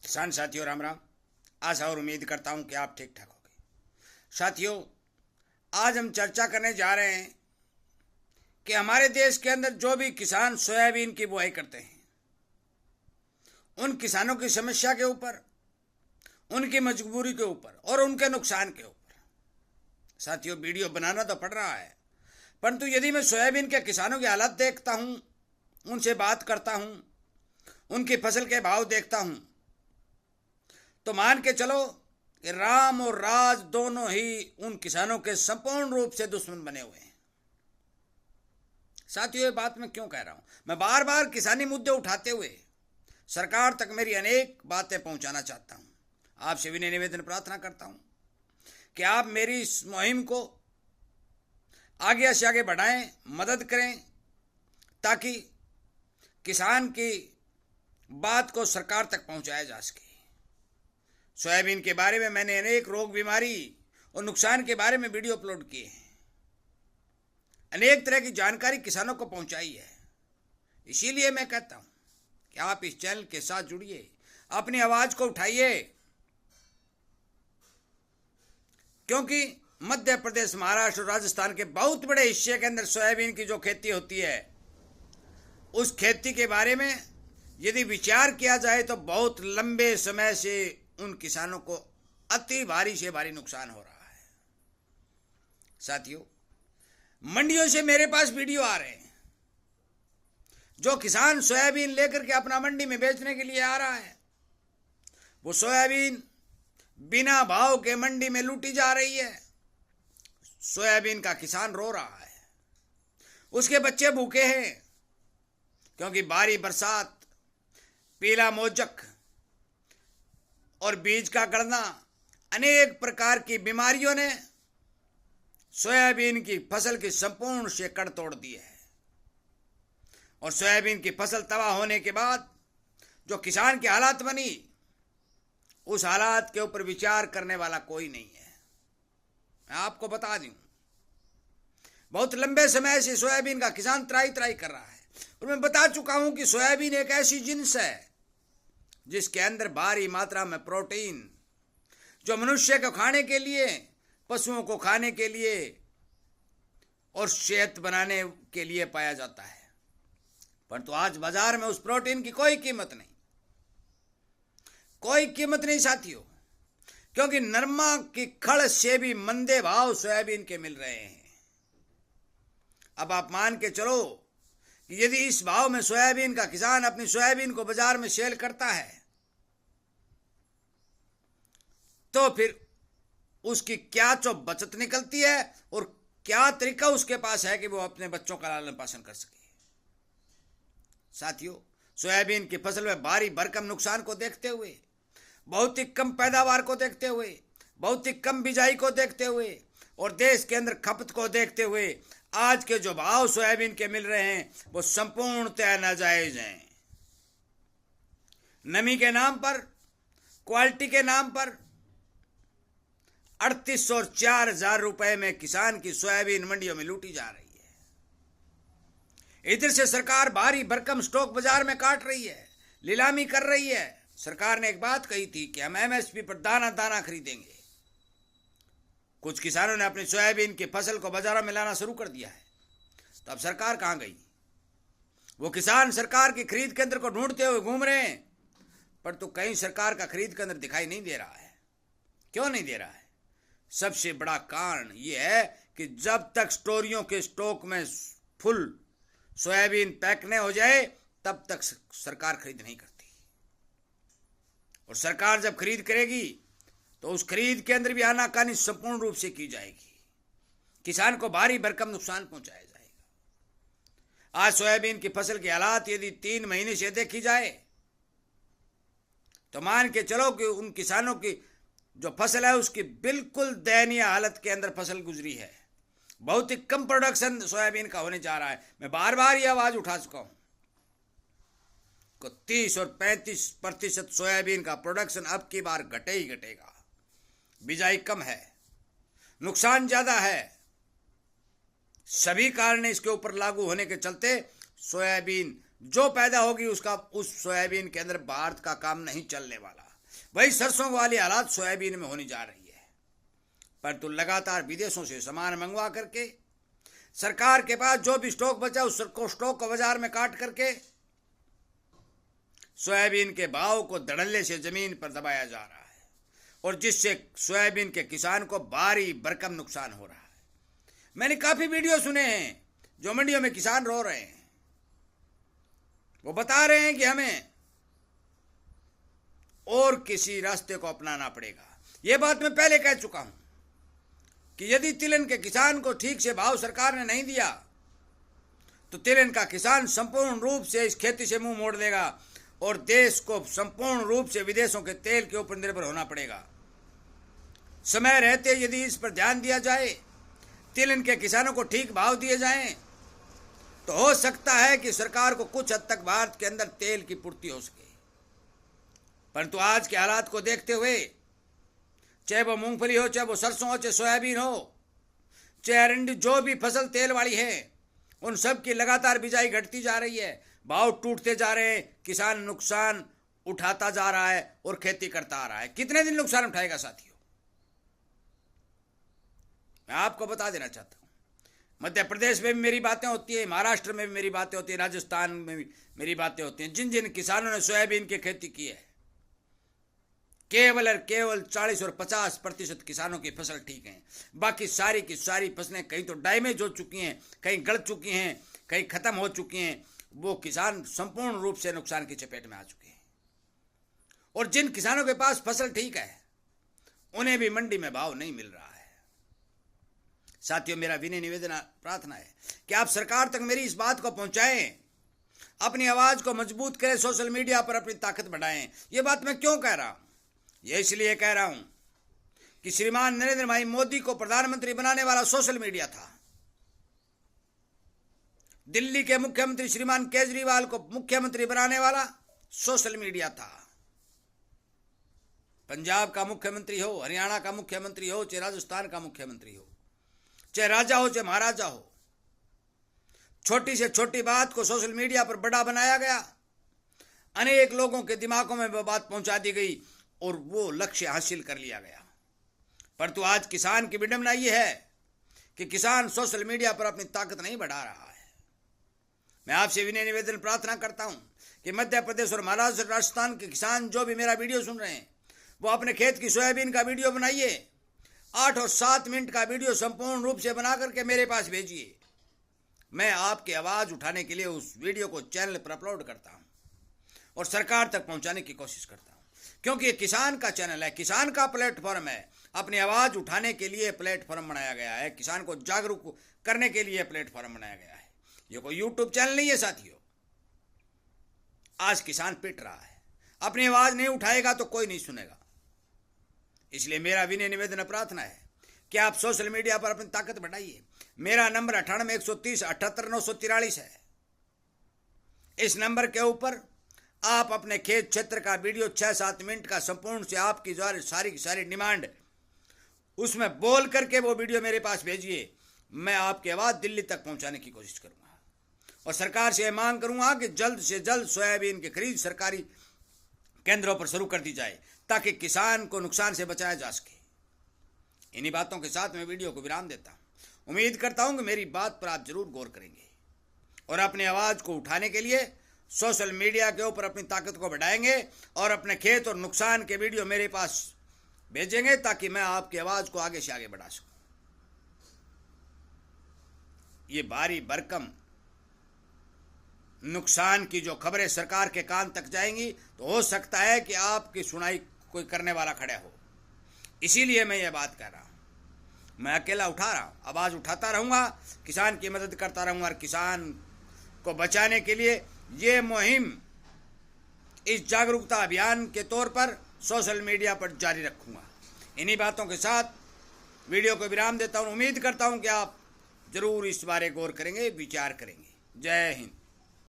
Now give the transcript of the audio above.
किसान साथियों राम राम। आशा और उम्मीद करता हूं कि आप ठीक ठाक होंगे। साथियों, आज हम चर्चा करने जा रहे हैं कि हमारे देश के अंदर जो भी किसान सोयाबीन की बुआई करते हैं, उन किसानों की समस्या के ऊपर, उनकी मजबूरी के ऊपर और उनके नुकसान के ऊपर। साथियों, वीडियो बनाना तो पड़ रहा है, परंतु यदि मैं सोयाबीन के किसानों की हालत देखता हूं, उनसे बात करता हूं, उनकी फसल के भाव देखता हूं, तो मान के चलो कि राम और राज दोनों ही उन किसानों के संपूर्ण रूप से दुश्मन बने हुए हैं। साथियों, ये बात मैं क्यों कह रहा हूं? मैं बार बार किसानी मुद्दे उठाते हुए सरकार तक मेरी अनेक बातें पहुंचाना चाहता हूं। आपसे विनय निवेदन प्रार्थना करता हूं कि आप मेरी इस मुहिम को आगे से आगे बढ़ाएं, मदद करें, ताकि किसान की बात को सरकार तक पहुंचाया जा सके। सोयाबीन के बारे में मैंने अनेक रोग, बीमारी और नुकसान के बारे में वीडियो अपलोड किए हैं। अनेक तरह की जानकारी किसानों को पहुंचाई है। इसीलिए मैं कहता हूं कि आप इस चैनल के साथ जुड़िए, अपनी आवाज को उठाइए, क्योंकि मध्य प्रदेश, महाराष्ट्र और राजस्थान के बहुत बड़े हिस्से के अंदर सोयाबीन की जो खेती होती है, उस खेती के बारे में यदि विचार किया जाए तो बहुत लंबे समय से उन किसानों को अति भारी से भारी नुकसान हो रहा है। साथियों, मंडियों से मेरे पास वीडियो आ रहे हैं, जो किसान सोयाबीन लेकर के अपना मंडी में बेचने के लिए आ रहा है, वो सोयाबीन बिना भाव के मंडी में लूटी जा रही है। सोयाबीन का किसान रो रहा है, उसके बच्चे भूखे हैं, क्योंकि भारी बरसात, पीला मोजक और बीज का गड़ना, अनेक प्रकार की बीमारियों ने सोयाबीन की फसल की संपूर्ण शेकड़ तोड़ दी है। और सोयाबीन की फसल तबाह होने के बाद जो किसान की हालात बनी, उस हालात के ऊपर विचार करने वाला कोई नहीं है। मैं आपको बता दूं, बहुत लंबे समय से सोयाबीन का किसान त्राई त्राई कर रहा है। और मैं बता चुका हूं कि सोयाबीन एक ऐसी जिन्स है जिसके अंदर भारी मात्रा में प्रोटीन, जो मनुष्य को खाने के लिए, पशुओं को खाने के लिए और सेहत बनाने के लिए पाया जाता है। परंतु आज बाजार में उस प्रोटीन की कोई कीमत नहीं, कोई कीमत नहीं साथियों, क्योंकि नरमा की खड़ से भी मंदे भाव सोयाबीन के मिल रहे हैं। अब आप मान के चलो कि यदि इस भाव में सोयाबीन का किसान अपनी सोयाबीन को बाजार में सेल करता है, तो फिर उसकी क्या जो बचत निकलती है और क्या तरीका उसके पास है कि वो अपने बच्चों का लालन पालन कर सके। साथियों, सोयाबीन की फसल में भारी भरकम नुकसान को देखते हुए, बहुत ही कम पैदावार को देखते हुए, बहुत ही कम बिजाई को देखते हुए और देश के अंदर खपत को देखते हुए आज के जो भाव सोयाबीन के मिल रहे हैं, वो संपूर्णतः नाजायज हैं। नमी के नाम पर, क्वालिटी के नाम पर 3800 और 4000 रुपए में किसान की सोयाबीन मंडियों में लूटी जा रही है। इधर से सरकार भारी भरकम स्टॉक बाजार में काट रही है, नीलामी कर रही है। सरकार ने एक बात कही थी कि हम एमएसपी पर दाना दाना खरीदेंगे। कुछ किसानों ने अपनी सोयाबीन की फसल को बाजारों में लाना शुरू कर दिया है, तो अब सरकार कहां गई? वो किसान सरकार की खरीद केंद्र को ढूंढते हुए घूम रहे हैं, पर तो कहीं सरकार का खरीद केंद्र दिखाई नहीं दे रहा है। क्यों नहीं दे रहा है? सबसे बड़ा कारण यह है कि जब तक स्टोरियों के स्टॉक में फुल सोयाबीन पैक न हो जाए, तब तक सरकार खरीद नहीं करती। और सरकार जब खरीद करेगी तो उस खरीद के अंदर भी आनाकानी संपूर्ण रूप से की जाएगी, किसान को भारी भरकम नुकसान पहुंचाया जाएगा। आज सोयाबीन की फसल की हालात यदि 3 महीने से देखी जाए, तो मान के चलो कि उन किसानों की जो फसल है उसकी बिल्कुल दयनीय हालत के अंदर फसल गुजरी है। बहुत ही कम प्रोडक्शन सोयाबीन का होने जा रहा है। मैं बार बार ये आवाज उठा चुका हूं कि 30 और 35% सोयाबीन का प्रोडक्शन अब की बार घटे ही घटेगा। बिजाई कम है, नुकसान ज्यादा है। सभी कारण इसके ऊपर लागू होने के चलते सोयाबीन जो पैदा होगी उसका, उस सोयाबीन के अंदर भारत का काम नहीं चलने वाला। वही सरसों वाली हालात सोयाबीन में होने जा रही है। परंतु लगातार विदेशों से सामान मंगवा करके सरकार के पास जो भी स्टॉक बचा उसको स्टॉक को बाजार में काट करके सोयाबीन के भाव को धड़ल्ले से जमीन पर दबाया जा रहा है और जिससे सोयाबीन के किसान को भारी भरकम नुकसान हो रहा है। मैंने काफी वीडियो सुने हैं जो मंडियों में किसान रो रहे हैं, वो बता रहे हैं कि हमें और किसी रास्ते को अपनाना पड़ेगा। यह बात मैं पहले कह चुका हूं कि यदि तिलहन के किसान को ठीक से भाव सरकार ने नहीं दिया तो तिलहन का किसान संपूर्ण रूप से इस खेती से मुंह मोड़ देगा और देश को संपूर्ण रूप से विदेशों के तेल के ऊपर निर्भर होना पड़ेगा। समय रहते यदि इस पर ध्यान दिया जाए, तिलहन के किसानों को ठीक भाव दिए जाएं, तो हो सकता है कि सरकार को कुछ हद तक भारत के अंदर तेल की पूर्ति हो सके। परंतु आज के हालात को देखते हुए, चाहे वो मूंगफली हो, चाहे वो सरसों हो, चाहे सोयाबीन हो, चाहे अरंडी, जो भी फसल तेल वाली है, उन सब की लगातार बिजाई घटती जा रही है, भाव टूटते जा रहे हैं, किसान नुकसान उठाता जा रहा है और खेती करता आ रहा है। कितने दिन नुकसान उठाएगा साथियों? मैं आपको बता देना चाहता हूं, मध्य प्रदेश में भी मेरी बातें होती है, महाराष्ट्र में भी मेरी बातें होती है, राजस्थान में भी मेरी बातें होती हैं। जिन जिन किसानों ने सोयाबीन की खेती की है, केवल और केवल 40 और 50% किसानों की फसल ठीक है। बाकी सारी की सारी फसलें कहीं तो डैमेज हो चुकी हैं, कहीं गल चुकी हैं, कहीं खत्म हो चुकी हैं। वो किसान संपूर्ण रूप से नुकसान की चपेट में आ चुके हैं। और जिन किसानों के पास फसल ठीक है, उन्हें भी मंडी में भाव नहीं मिल रहा है। साथियों, मेरा विनय निवेदन प्रार्थना है कि आप सरकार तक मेरी इस बात को पहुंचाएं, अपनी आवाज को मजबूत करें, सोशल मीडिया पर अपनी ताकत बढ़ाएं। ये बात मैं क्यों कह रहा हूं? ये इसलिए कह रहा हूं कि श्रीमान नरेंद्र भाई मोदी को प्रधानमंत्री बनाने वाला सोशल मीडिया था। दिल्ली के मुख्यमंत्री श्रीमान केजरीवाल को मुख्यमंत्री बनाने वाला सोशल मीडिया था। पंजाब का मुख्यमंत्री हो, हरियाणा का मुख्यमंत्री हो, चाहे राजस्थान का मुख्यमंत्री हो, चाहे राजा हो चाहे महाराजा हो, छोटी से छोटी बात को सोशल मीडिया पर बड़ा बनाया गया। अनेक लोगों के दिमागों में वह बात पहुंचा दी गई और वो लक्ष्य हासिल कर लिया गया। परंतु आज किसान की विडंबना यह है कि किसान सोशल मीडिया पर अपनी ताकत नहीं बढ़ा रहा है। मैं आपसे विनय निवेदन प्रार्थना करता हूं कि मध्य प्रदेश और महाराष्ट्र, राजस्थान के किसान जो भी मेरा वीडियो सुन रहे हैं, वो अपने खेत की सोयाबीन का वीडियो बनाइए। 8 और 7 मिनट का वीडियो संपूर्ण रूप से बना करके मेरे पास भेजिए। मैं आपकी आवाज उठाने के लिए उस वीडियो को चैनल पर अपलोड करता हूं और सरकार तक पहुंचाने की कोशिश करता हूं, क्योंकि ये किसान का चैनल है, किसान का प्लेटफॉर्म है। अपनी आवाज उठाने के लिए प्लेटफॉर्म बनाया गया है, किसान को जागरूक करने के लिए प्लेटफॉर्म बनाया गया है। ये कोई यूट्यूब चैनल नहीं है साथियों। आज किसान पिट रहा है, अपनी आवाज नहीं उठाएगा तो कोई नहीं सुनेगा। इसलिए मेरा विनय निवेदन प्रार्थना है कि आप सोशल मीडिया पर अपनी ताकत बढ़ाइए। मेरा नंबर 98 130 78 943 है। इस नंबर के ऊपर आप अपने खेत क्षेत्र का वीडियो 6-7 मिनट का संपूर्ण से आपकी सारी की सारी डिमांड उसमें बोल करके वो वीडियो मेरे पास भेजिए। मैं आपकी आवाज दिल्ली तक पहुंचाने की कोशिश करूंगा और सरकार से मांग करूंगा कि जल्द से जल्द सोयाबीन की खरीद सरकारी केंद्रों पर शुरू कर दी जाए ताकि किसान को नुकसान से बचाया जा सके। इन्हीं बातों के साथ मैं वीडियो को विराम देता हूं। उम्मीद करता हूं कि मेरी बात पर आप जरूर गौर करेंगे और अपनी आवाज को उठाने के लिए सोशल मीडिया के ऊपर अपनी ताकत को बढ़ाएंगे और अपने खेत और नुकसान के वीडियो मेरे पास भेजेंगे ताकि मैं आपकी आवाज को आगे से आगे बढ़ा सकूं। ये भारी भरकम नुकसान की जो खबरें सरकार के कान तक जाएंगी तो हो सकता है कि आपकी सुनाई कोई करने वाला खड़ा हो। इसीलिए मैं ये बात कह रहा हूं। मैं अकेला उठा रहा हूं, आवाज उठाता रहूंगा, किसान की मदद करता रहूंगा और किसान को बचाने के लिए ये मुहिम इस जागरूकता अभियान के तौर पर सोशल मीडिया पर जारी रखूंगा। इन्हीं बातों के साथ वीडियो को विराम देता हूं। उम्मीद करता हूं कि आप जरूर इस बारे गौर करेंगे, विचार करेंगे। जय हिंद।